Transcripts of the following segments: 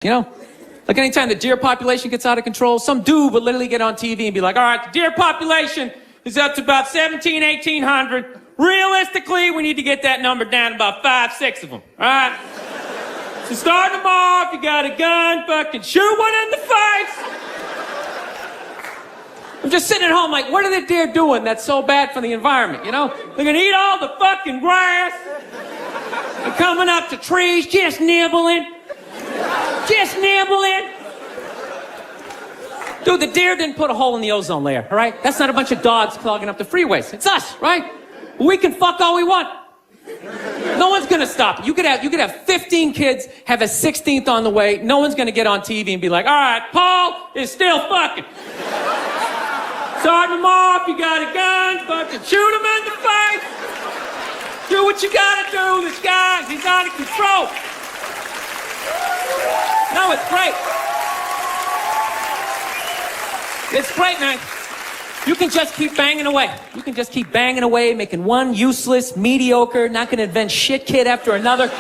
You know? Like anytime the deer population gets out of control, some dude would literally get on TV and be like, all right, the deer population is up to about 1,800. Realistically, we need to get that number down to about 5, 6 of them. All right? So start them off, you got a gun, fucking shoot one in the face. I'm just sitting at home like, what are the deer doing that's so bad for the environment, you know? They're gonna eat all the fucking grass. They're coming up to trees, just nibbling. Just nibbling. Dude, the deer didn't put a hole in the ozone layer, all right? That's not a bunch of dogs clogging up the freeways. It's us, right? We can fuck all we want. No one's gonna stop it. You could have 15 kids, have a 16th on the way. No one's gonna get on TV and be like, all right, Paul is still fucking. Start him off, you got a gun, fucking shoot him in the face. Do what you gotta do, this guy, he's out of control. No, it's great. It's great, man. You can just keep banging away. You can just keep banging away, making one useless, mediocre, not gonna invent shit kid after another. No,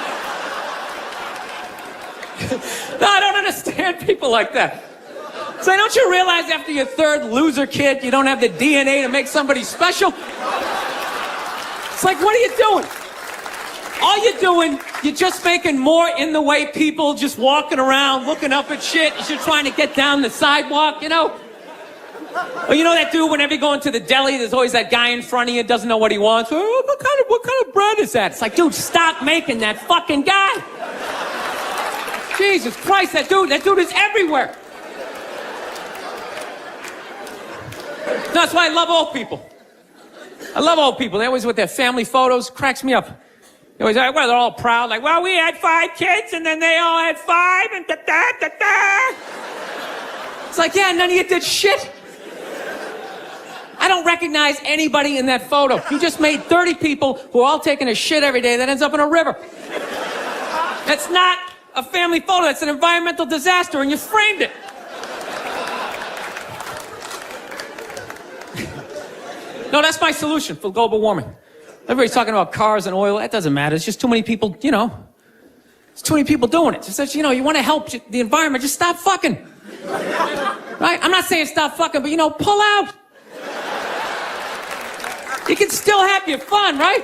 I don't understand people like that. So don't you realize after your third loser kid, you don't have the DNA to make somebody special? It's like, what are you doing? All you're doing, you're just making more in the way people just walking around, looking up at shit as you're trying to get down the sidewalk, you know? Or you know that dude, whenever you go into the deli, there's always that guy in front of you, doesn't know what he wants. Oh, what kind of bread is that? It's like, dude, stop making that fucking guy. Jesus Christ, that dude is everywhere. That's why I love old people. I love old people. They always with their family photos, cracks me up. They always, well, they're all proud, like, well, we had 5 kids, and then they all had 5, and da-da-da-da. It's like, yeah, none of you did shit. I don't recognize anybody in that photo. You just made 30 people who are all taking a shit every day that ends up in a river. That's not a family photo. That's an environmental disaster, and you framed it. No, that's my solution for global warming. Everybody's talking about cars and oil. That doesn't matter. It's just too many people, you know. There's too many people doing it. Just that, you know, you want to help the environment, just stop fucking. Right? I'm not saying stop fucking, but, you know, pull out. You can still have your fun, right?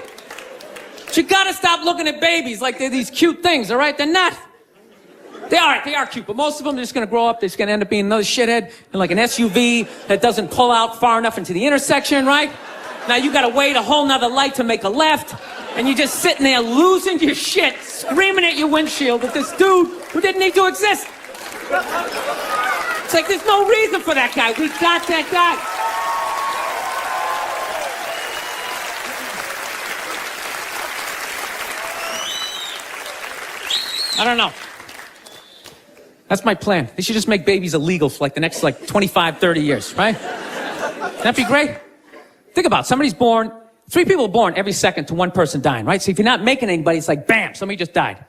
But you gotta stop looking at babies like they're these cute things, all right? They're not. They are cute, but most of them are just gonna grow up, they're just gonna end up being another shithead in like an SUV that doesn't pull out far enough into the intersection, right? Now you gotta wait a whole nother light to make a left, and you're just sitting there losing your shit, screaming at your windshield at this dude who didn't need to exist. It's like, there's no reason for that guy. We got that guy. I don't know. That's my plan. They should just make babies illegal for like the next 25, 30 years, right? That'd be great. Think about it. Somebody's born, 3 people are born every second to 1 person dying, right? So if you're not making anybody, it's like, bam, somebody just died,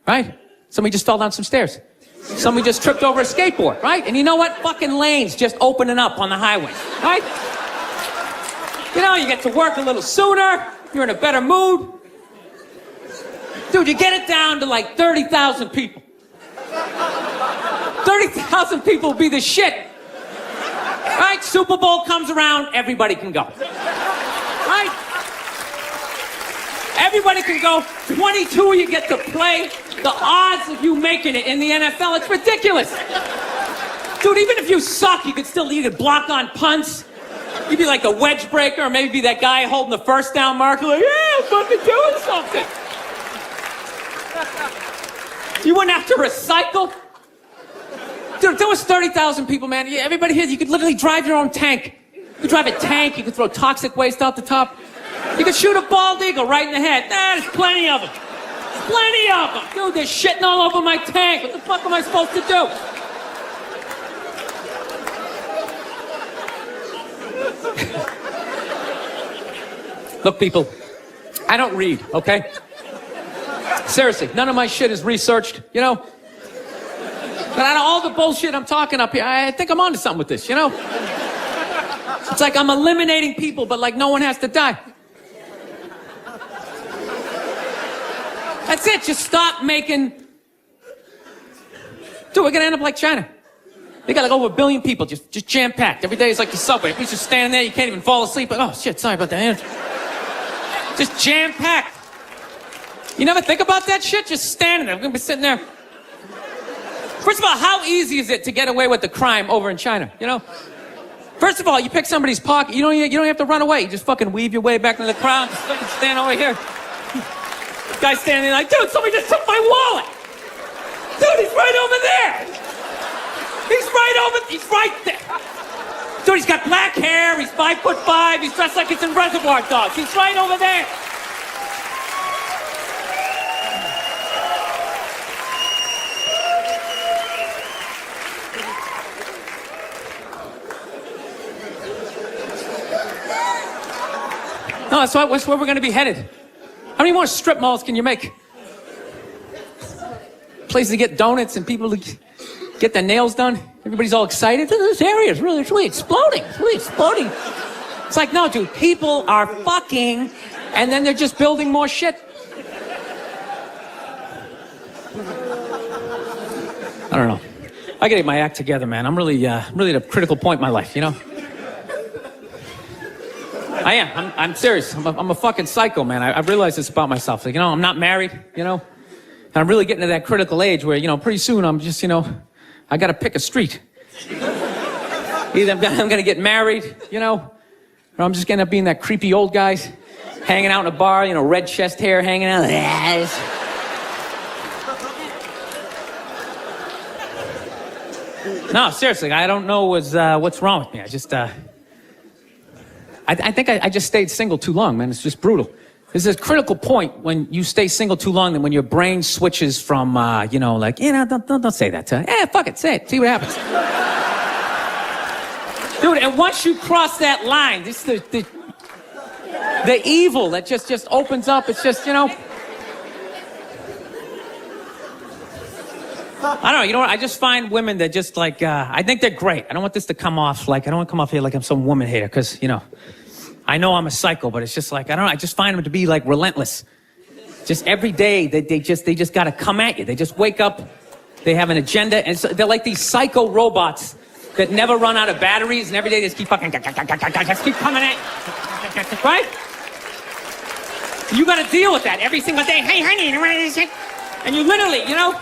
right? Somebody just fell down some stairs. Somebody just tripped over a skateboard, right? And you know what? Fucking lanes just opening up on the highway, right? You know, you get to work a little sooner. You're in a better mood. Dude, you get it down to like 30,000 people. 30,000 people will be the shit. Right? Super Bowl comes around, everybody can go. Right? Everybody can go. 22 you get to play. The odds of you making it in the NFL, it's ridiculous. Dude, even if you suck, you could block on punts. You'd be like a wedge breaker, or maybe be that guy holding the first down marker, like, yeah, I'm fucking doing something. You wouldn't have to recycle. Dude, if there was 30,000 people, man, everybody here, you could literally drive your own tank. You could drive a tank, you could throw toxic waste out the top. You could shoot a bald eagle right in the head. There's plenty of them. Plenty of them. Dude, they're shitting all over my tank. What the fuck am I supposed to do? Look, people, I don't read, okay? Seriously, none of my shit is researched, you know? But out of all the bullshit I'm talking up here, I think I'm onto something with this, you know? It's like I'm eliminating people, but like no one has to die. That's it, just stop making Dude, we're gonna end up like China. They got like over 1 billion people, just jam-packed. Every day is like the subway. People just standing there, you can't even fall asleep. Oh, shit, sorry about that. Just jam-packed. You never think about that shit? Just standing there. We're gonna be sitting there. First of all, how easy is it to get away with the crime over in China, you know? First of all, you pick somebody's pocket, you don't have to run away. You just fucking weave your way back into the crowd, just fucking stand over here. Guy's standing there like, dude, somebody just took my wallet. Dude, he's right over there. He's right there. Dude, he's got black hair, he's 5'5", he's dressed like he's in Reservoir Dogs. He's right over there. No, that's where we're going to be headed. How many more strip malls can you make? Places to get donuts and people to get their nails done. Everybody's all excited. This area is really exploding. It's really exploding. It's like, no, dude, people are fucking, and then they're just building more shit. I don't know. I gotta get my act together, man. I'm really at a critical point in my life, you know? I am. I'm serious. I'm a fucking psycho, man. I realize this about myself. Like, you know, I'm not married, you know? And I'm really getting to that critical age where, you know, pretty soon I'm just, you know, I gotta pick a street. Either I'm gonna get married, you know, or I'm just gonna end up being that creepy old guy hanging out in a bar, you know, red chest hair hanging out. No, seriously, I don't know what's wrong with me. I just, I think I just stayed single too long, man. It's just brutal. There's a critical point when you stay single too long, and when your brain switches from, you know, like, you know, don't say that to her. Yeah, fuck it, say it. See what happens. Dude, and once you cross that line, this the evil that just opens up. It's just, you know. I don't know, you know what? I just find women that just like, I think they're great. I don't want this to come off like, I don't want to come off here like I'm some woman hater, because, you know, I know I'm a psycho, but it's just like, I don't know, I just find them to be like relentless. Just every day, they just got to come at you. They just wake up, they have an agenda, and so they're like these psycho robots that never run out of batteries, and every day they just keep fucking, just keep coming at you. Right? You got to deal with that every single day. Hey, honey, and you literally, you know,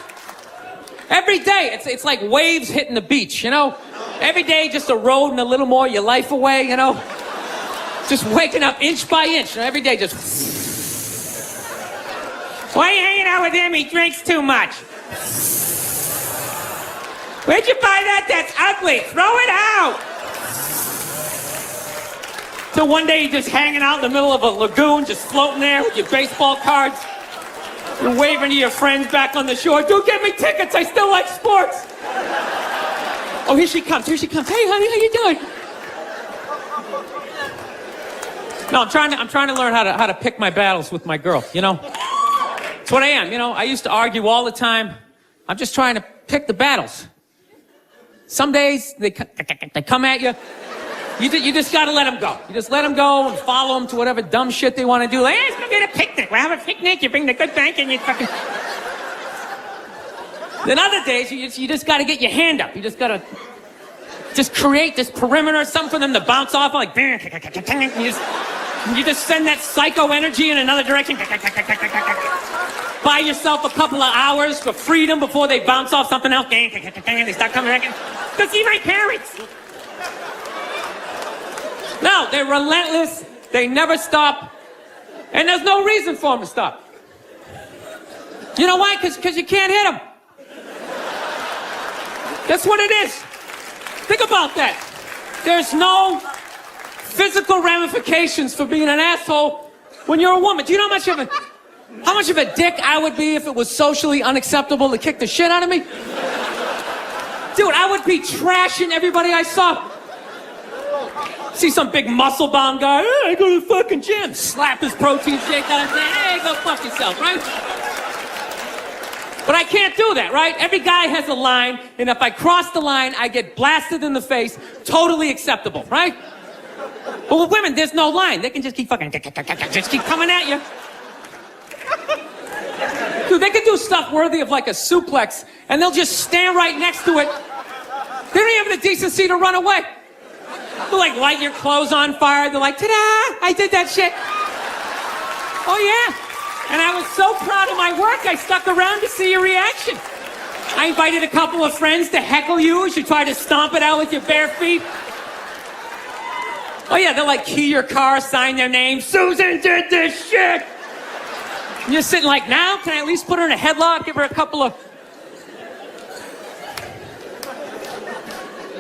every day, it's like waves hitting the beach, you know? Every day, just eroding a little more your life away, you know? Just waking up inch by inch, you know? Every day, just... Why are you hanging out with him? He drinks too much. Where'd you buy that? That's ugly. Throw it out. So one day, you're just hanging out in the middle of a lagoon, just floating there with your baseball cards. You're waving to your friends back on the shore. Dude, get me tickets. I still like sports. Oh, here she comes. Hey, honey, how you doing? No, I'm trying to learn how to pick my battles with my girl, you know? That's what I am, you know? I used to argue all the time. I'm just trying to pick the battles. Some days, they come at you. You just gotta let them go. You just let them go and follow them to whatever dumb shit they want to do. Like, hey, let's go get a picnic. We'll have a picnic. You bring the good bank and you fucking... Then other days, you just gotta get your hand up. You just gotta just create this perimeter, something for them to bounce off, like... You just send that psycho energy in another direction. Buy yourself a couple of hours for freedom before they bounce off something else. They start coming back in. Go see my parents. No, they're relentless. They never stop. And there's no reason for them to stop. You know why? Because you can't hit them. That's what it is. Think about that. There's no physical ramifications for being an asshole when you're a woman. Do you know how much of a dick I would be if it was socially unacceptable to kick the shit out of me? Dude, I would be trashing everybody I saw. See some big muscle-bound guy, hey, I go to the fucking gym. Slap his protein shake out and say, hey, go fuck yourself, right? But I can't do that, right? Every guy has a line, and if I cross the line, I get blasted in the face. Totally acceptable, right? But with women, there's no line. They can just keep fucking, just keep coming at you. Dude, they can do stuff worthy of like a suplex, and they'll just stand right next to it. They don't even have the decency to run away. They'll like light your clothes on fire. They're like, ta-da, I did that shit. Oh yeah. And I was so proud of my work, I stuck around to see your reaction. I invited a couple of friends to heckle you as you try to stomp it out with your bare feet. Oh yeah, they'll like key your car, sign their name. Susan did this shit. And you're sitting like, now, can I at least put her in a headlock, give her a couple of...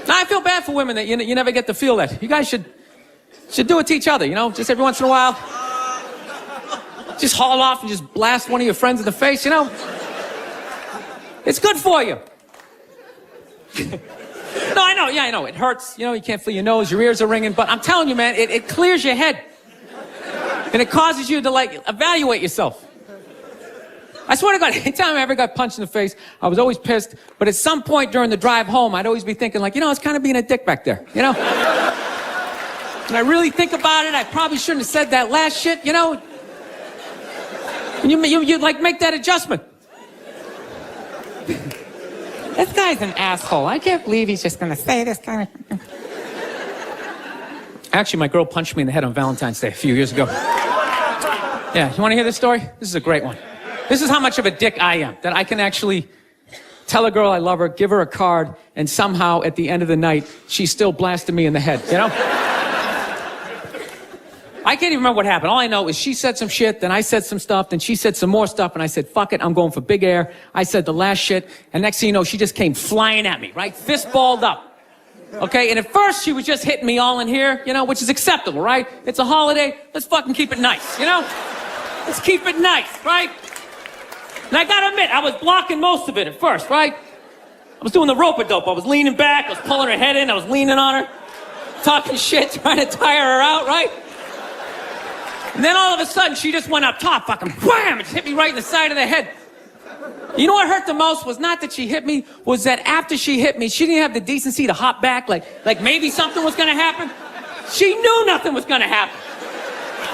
Now, I feel bad for women that you never get to feel that. You guys should do it to each other, you know? Just every once in a while. Just haul off and just blast one of your friends in the face, you know? It's good for you. No, I know, yeah, I know. It hurts, you know, you can't feel your nose, your ears are ringing, but I'm telling you, man, it clears your head. And it causes you to, like, evaluate yourself. I swear to God, anytime I ever got punched in the face, I was always pissed, but at some point during the drive home, I'd always be thinking, like, you know, I was kind of being a dick back there, you know? And I really think about it, I probably shouldn't have said that last shit, you know? And you like, make that adjustment. This guy's an asshole. I can't believe he's just gonna say this kind of... Actually, my girl punched me in the head on Valentine's Day a few years ago. Yeah, you want to hear this story? This is a great one. This is how much of a dick I am, that I can actually tell a girl I love her, give her a card, and somehow at the end of the night, she's still blasting me in the head, you know? I can't even remember what happened. All I know is she said some shit, then I said some stuff, then she said some more stuff, and I said, fuck it, I'm going for big air. I said the last shit, and next thing you know, she just came flying at me, right? Fist balled up. Okay, and at first she was just hitting me all in here, you know, which is acceptable, right? It's a holiday, let's fucking keep it nice, you know? Let's keep it nice, right? And I gotta admit, I was blocking most of it at first, right? I was doing the rope-a-dope. I was leaning back, I was pulling her head in, I was leaning on her, talking shit, trying to tire her out, right? And then all of a sudden, she just went up top, fucking wham, and hit me right in the side of the head. You know what hurt the most was not that she hit me, was that after she hit me, she didn't have the decency to hop back, like maybe something was gonna happen. She knew nothing was gonna happen.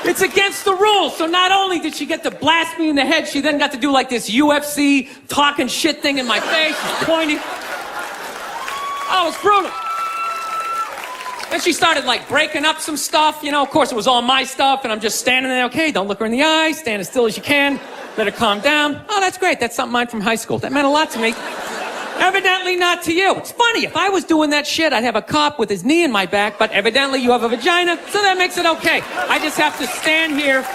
It's against the rules. So not only did she get to blast me in the head, she then got to do like this UFC talking shit thing in my face, pointing. Oh, it was brutal. Then she started like breaking up some stuff, you know, of course it was all my stuff, and I'm just standing there, okay, don't look her in the eye, stand as still as you can, let her calm down. Oh, that's great, that's something mine from high school. That meant a lot to me. Evidently not to you. It's funny, if I was doing that shit, I'd have a cop with his knee in my back, but evidently you have a vagina, so that makes it okay. I just have to stand here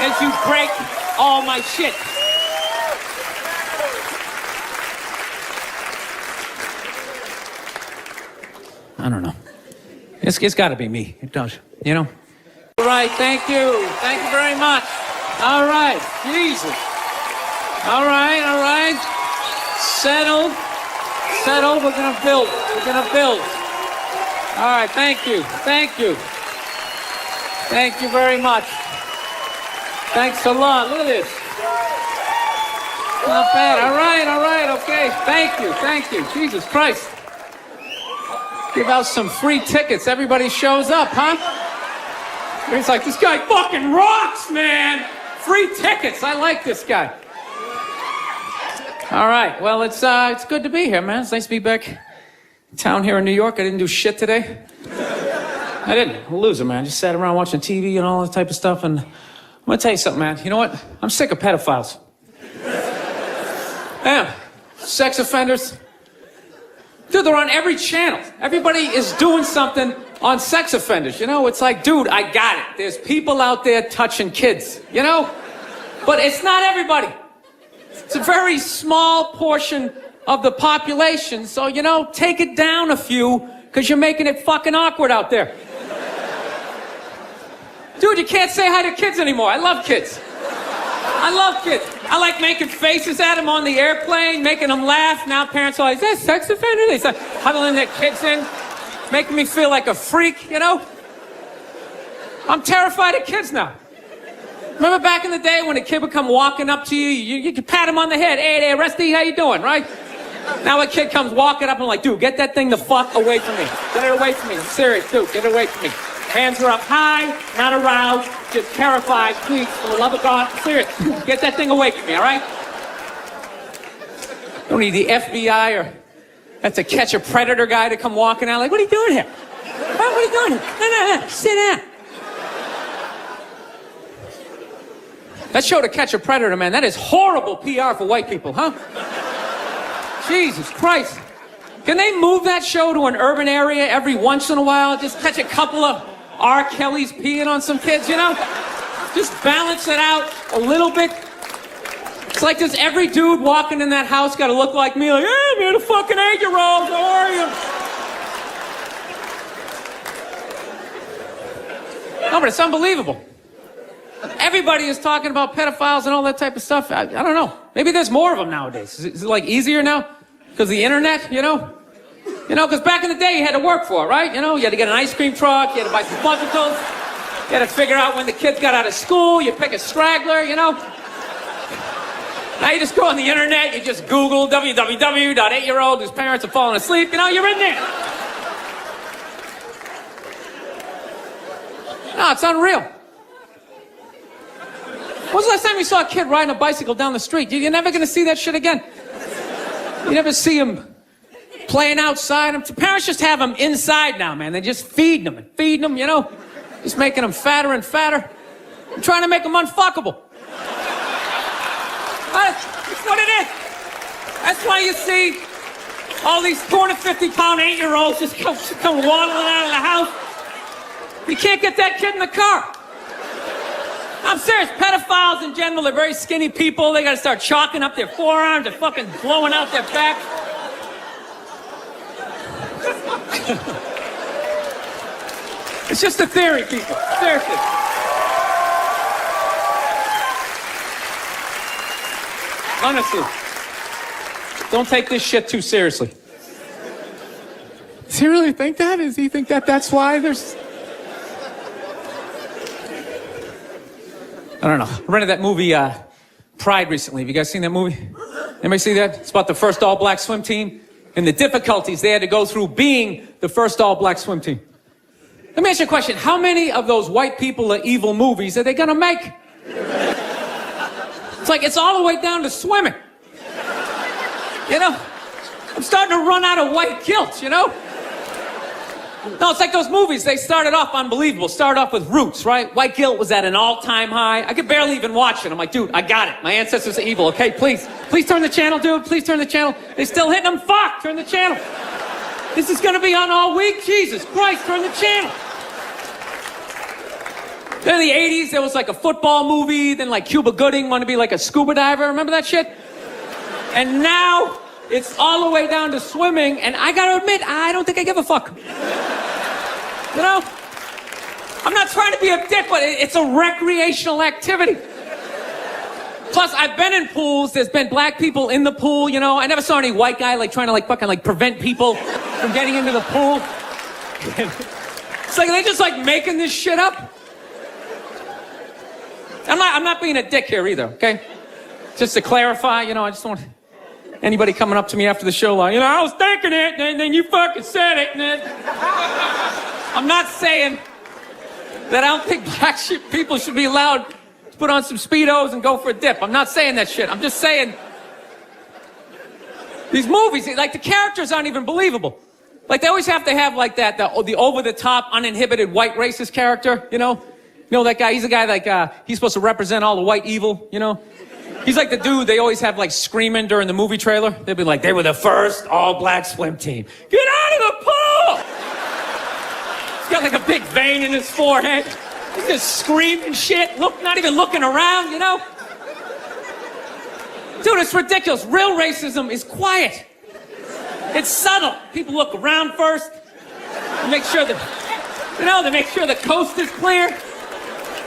as you break all my shit. I don't know. It's got to be me. It does, you know? All right, thank you. Thank you very much. All right, Jesus. All right. Settled. We're going to build. All right, thank you. Thank you very much. Thanks a lot. Look at this. Not bad. All right, okay. Thank you. Jesus Christ. Give out some free tickets. Everybody shows up, huh? It's like, this guy fucking rocks, man. Free tickets. I like this guy. All right. Well, it's good to be here, man. It's nice to be back in town here in New York. I didn't do shit today. I didn't. I'm a loser, man. I just sat around watching TV and all that type of stuff. And I'm going to tell you something, man. You know what? I'm sick of pedophiles. Yeah. Sex offenders. Dude, they're on every channel. Everybody is doing something on sex offenders, you know? It's like, dude, I got it. There's people out there touching kids, you know? But it's not everybody. It's a very small portion of the population, so, you know, take it down a few, because you're making it fucking awkward out there. Dude, you can't say hi to kids anymore. I love kids. I like making faces at them on the airplane, making them laugh. Now parents are like, is that sex offender? They start huddling their kids in, making me feel like a freak, you know? I'm terrified of kids now. Remember back in the day when a kid would come walking up to you could pat him on the head. Hey there, Rusty, how you doing, right? Now a kid comes walking up and I'm like, dude, get that thing the fuck away from me. Get it away from me. I'm serious, dude, get it away from me. Hands are up high, not aroused, just terrified. Please, for the love of God, serious. Get that thing away from me, all right? Don't need the FBI or that's a catch a predator guy to come walking out like, what are you doing here? What are you doing here? No, sit down. That show To Catch a Predator, man, that is horrible PR for white people, huh? Jesus Christ. Can they move that show to an urban area every once in a while? Just catch a couple of R. Kelly's peeing on some kids, you know? Just balance it out a little bit. It's like this every dude walking in that house got to look like me, like, hey, man, a fucking 8-year-old, how are you? No, but it's unbelievable. Everybody is talking about pedophiles and all that type of stuff. I don't know. Maybe there's more of them nowadays. Is it like easier now? Because the internet, you know? You know, because back in the day you had to work for it, right? You know, you had to get an ice cream truck, you had to buy some Funkables, you had to figure out when the kids got out of school, you pick a straggler, you know? Now you just go on the internet, you just Google www.8-year-old whose parents have fallen asleep, you know, you're in there. No, it's unreal. When was the last time you saw a kid riding a bicycle down the street? You're never going to see that shit again. You never see him playing outside. Parents just have them inside now, man. They just feed them and feed them, you know. Just making them fatter and fatter. I'm trying to make them unfuckable. That's what it is. That's why you see all these 450-pound 8-year-olds just come waddling out of the house. You can't get that kid in the car. I'm serious. Pedophiles in general are very skinny people. They got to start chalking up their forearms and fucking blowing out their back. It's just a theory, people. Seriously. Honestly. Don't take this shit too seriously. Does he really think that? Does he think that that's why there's... I don't know. I rented that movie, Pride recently. Have you guys seen that movie? Anybody see that? It's about the first all-black swim team and the difficulties they had to go through being the first all-black swim team. Let me ask you a question. How many of those white people are evil movies are they gonna make? It's like, it's all the way down to swimming. You know? I'm starting to run out of white guilt, you know? No, it's like those movies. They started off unbelievable. Started off with Roots, right? White guilt was at an all-time high. I could barely even watch it. I'm like, dude, I got it. My ancestors are evil, okay? Please turn the channel, dude. Please turn the channel. They're still hitting them. Fuck, turn the channel. This is going to be on all week? Jesus Christ, turn the channel. Then in the 80s, there was like a football movie. Then like Cuba Gooding wanted to be like a scuba diver. Remember that shit? And now it's all the way down to swimming. And I got to admit, I don't think I give a fuck. You know? I'm not trying to be a dick, but it's a recreational activity. Plus, I've been in pools. There's been black people in the pool, you know. I never saw any white guy like trying to like fucking like prevent people from getting into the pool. It's like they just like making this shit up. I'm not being a dick here either, okay? Just to clarify, you know, I just don't want anybody coming up to me after the show like, you know, I was thinking it, and then you fucking said it, and then... I'm not saying that I don't think black people should be allowed to put on some Speedos and go for a dip. I'm not saying that shit. I'm just saying these movies, like the characters aren't even believable. Like they always have to have like that, the over-the-top, uninhibited white racist character, you know? You know that guy, he's a guy like, he's supposed to represent all the white evil, you know? He's like the dude they always have like screaming during the movie trailer. They'd be like, they were the first all-black swim team. Get out of the pool! He's got like a big vein in his forehead. He's just screaming shit, not even looking around, you know? Dude, it's ridiculous. Real racism is quiet. It's subtle. People look around first. Make sure that, you know, they make sure the coast is clear.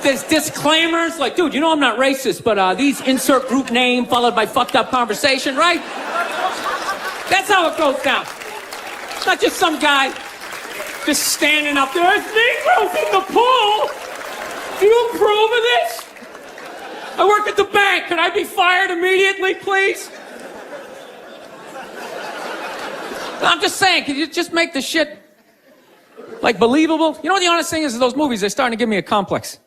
There's disclaimers like, dude, you know I'm not racist, but these insert group name followed by fucked up conversation, right? That's how it goes down. It's not just some guy just standing up there. There's Negroes in the pool. Do you approve of this? I work at the bank. Can I be fired immediately, please? I'm just saying, can you just make the shit like believable. You know what the honest thing is those movies, they're starting to give me a complex.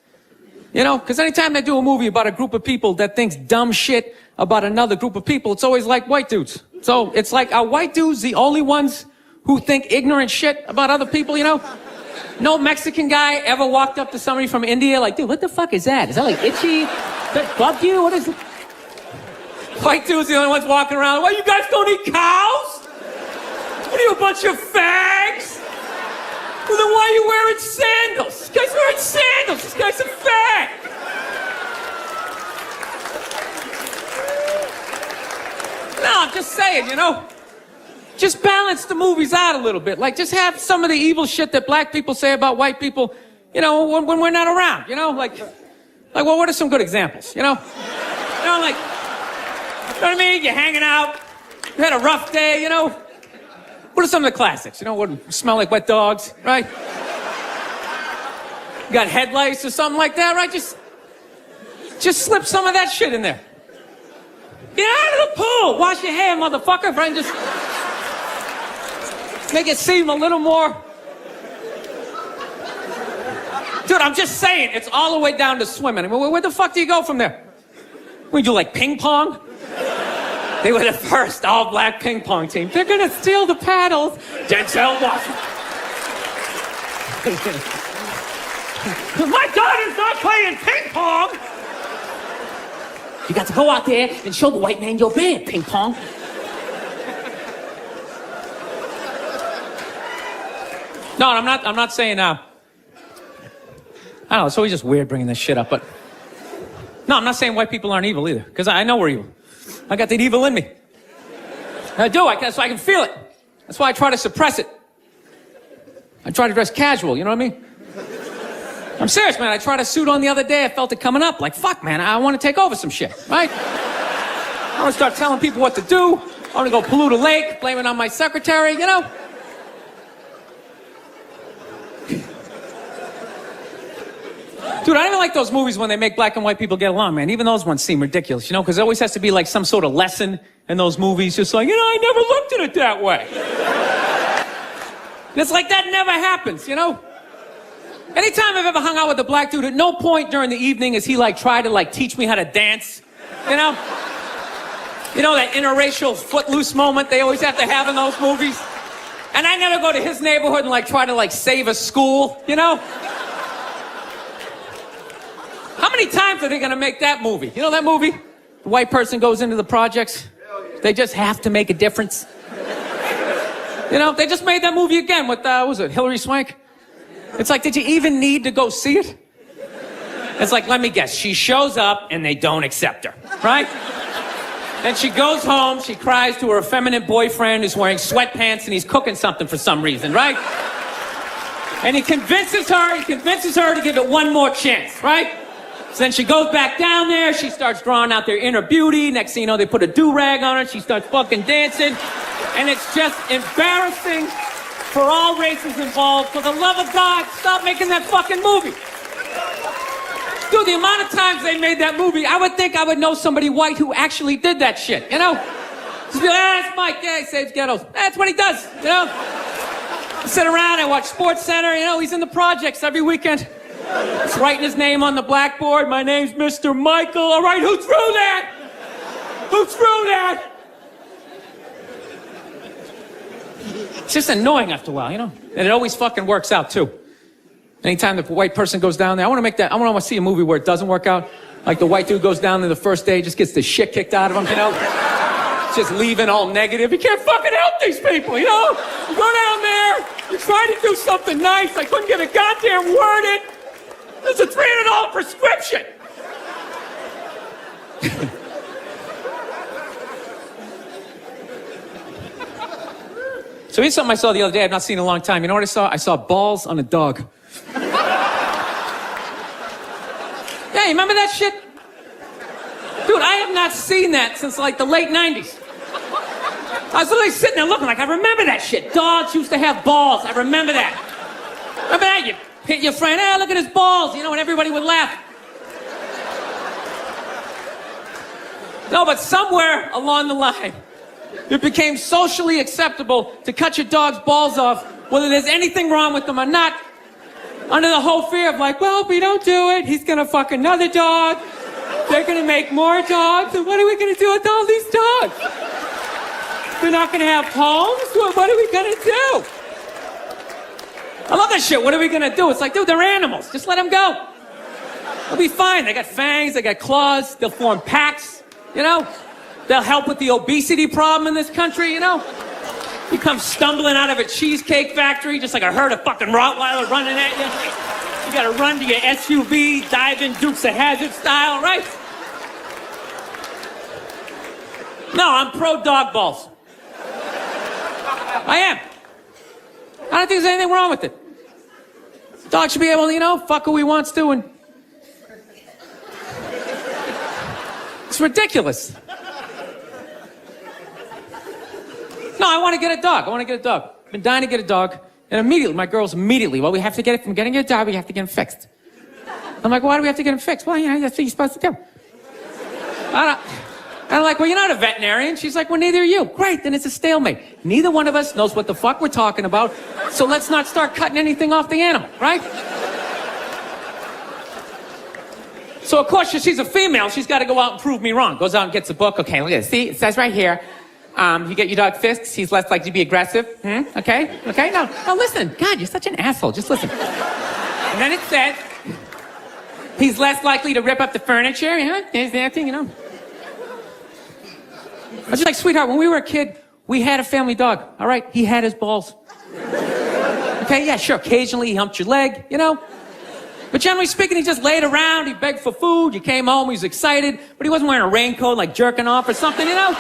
You know, because anytime they do a movie about a group of people that thinks dumb shit about another group of people, it's always like white dudes. So it's like, are white dudes the only ones who think ignorant shit about other people, you know? No Mexican guy ever walked up to somebody from India like, dude, what the fuck is that? Is that like itchy? That bugged you? What is it? White dudes the only ones walking around, well, you guys don't eat cows? What are you, a bunch of fags? Well, then why are you wearing sandals? This guy's wearing sandals. This guy's a fag. No, I'm just saying, you know. Just balance the movies out a little bit. Like, just have some of the evil shit that black people say about white people, you know, when we're not around, you know? Like, well, what are some good examples, you know? You know, like, you know what I mean? You're hanging out. You had a rough day, you know? What are some of the classics? You know, what smell like wet dogs, right? You got head lice or something like that, right? Just slip some of that shit in there. Get out of the pool. Wash your hair, motherfucker, right? Just make it seem a little more. Dude, I'm just saying, it's all the way down to swimming. I mean, where the fuck do you go from there? We do like ping pong? They were the first all-black ping pong team. They're gonna steal the paddles. Denzel Washington. My daughter's not playing ping pong. You got to go out there and show the white man you're bad, ping pong. No, I'm not saying, I don't know, it's always just weird bringing this shit up, but... No, I'm not saying white people aren't evil either, because I know we're evil. I got that evil in me. I do, so I can feel it. That's why I try to suppress it. I try to dress casual, you know what I mean? I'm serious, man. I tried a suit on the other day. I felt it coming up. Like, fuck, man, I want to take over some shit, right? I want to start telling people what to do. I want to go pollute a lake, blame it on my secretary, you know? Dude, I don't even like those movies when they make black and white people get along, man. Even those ones seem ridiculous, you know? Because there always has to be like some sort of lesson in those movies. Just like, you know, I never looked at it that way. And it's like that never happens, you know? Anytime I've ever hung out with a black dude, at no point during the evening has he like tried to like teach me how to dance, you know? You know, that interracial footloose moment they always have to have in those movies? And I never go to his neighborhood and like try to like save a school, you know? How many times are they gonna make that movie? You know that movie? The white person goes into the projects. They just have to make a difference. You know, they just made that movie again with, what was it, Hillary Swank? It's like, did you even need to go see it? It's like, let me guess, she shows up and they don't accept her, right? Then she goes home, she cries to her effeminate boyfriend who's wearing sweatpants and he's cooking something for some reason, right? And he convinces her to give it one more chance, right? So then she goes back down there, she starts drawing out their inner beauty. Next thing you know, they put a do-rag on her, she starts fucking dancing. And it's just embarrassing for all races involved. For the love of God, stop making that fucking movie. Dude, the amount of times they made that movie, I would think I would know somebody white who actually did that shit, you know? Just be like, that's Mike, yeah, he saves ghettos. That's what he does, you know? I sit around, I watch Sports Center, you know, he's in the projects every weekend. He's writing his name on the blackboard. My name's Mr. Michael. All right, who threw that? Who threw that? It's just annoying after a while, you know? And it always fucking works out, too. Anytime the white person goes down there, I want to see a movie where it doesn't work out. Like the white dude goes down there the first day, just gets the shit kicked out of him, you know? Just leaving all negative. You can't fucking help these people, you know? You go down there, you try to do something nice. I couldn't get a goddamn word in. There's a $300 prescription. So here's something I saw the other day I've not seen in a long time. You know what I saw? I saw balls on a dog. Yeah, you remember that shit? Dude, I have not seen that since like the late 90s. I was literally sitting there looking like, I remember that shit. Dogs used to have balls. I remember that. Remember that? You hit your friend, hey, look at his balls, you know, and everybody would laugh. No, but somewhere along the line, it became socially acceptable to cut your dog's balls off whether there's anything wrong with them or not, under the whole fear of like, well, if we don't do it, he's gonna fuck another dog. They're gonna make more dogs, and what are we gonna do with all these dogs? They're not gonna have homes? What are we gonna do? I love that shit. What are we gonna do? It's like, dude, they're animals. Just let them go. They'll be fine. They got fangs, they got claws, they'll form packs, you know? They'll help with the obesity problem in this country, you know? You come stumbling out of a cheesecake factory just like a herd of fucking Rottweiler running at you. You gotta run to your SUV, dive in Dukes of Hazzard style, right? No, I'm pro dog balls. I am. I don't think there's anything wrong with it. Dog should be able to, you know, fuck who he wants to, and it's ridiculous. No, I want to get a dog. I've been dying to get a dog. And immediately, my girls well, we have to get it from getting a dog, we have to get him fixed. I'm like, why do we have to get him fixed? Well, you know, that's what you're supposed to do. I'm like, well, you're not a veterinarian. She's like, well, neither are you. Great, then it's a stalemate. Neither one of us knows what the fuck we're talking about, so let's not start cutting anything off the animal, right? So, of course, she's a female. She's got to go out and prove me wrong. Goes out and gets a book. Okay, look at this. See, it says right here, you get your dog fixed, he's less likely to be aggressive. Okay? No, listen. God, you're such an asshole. Just listen. And then it says, he's less likely to rip up the furniture. You know, there's that thing, you know. I was just like, sweetheart, when we were a kid, we had a family dog, all right? He had his balls. Okay, yeah, sure. Occasionally, he humped your leg, you know? But generally speaking, he just laid around, he begged for food, you came home, he was excited, but he wasn't wearing a raincoat, like jerking off or something, you know?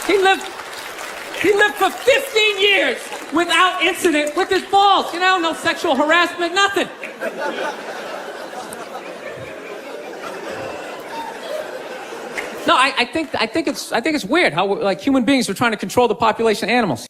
He lived for 15 years without incident with his balls, you know? No sexual harassment, nothing. No, I think it's weird how like human beings are trying to control the population of animals.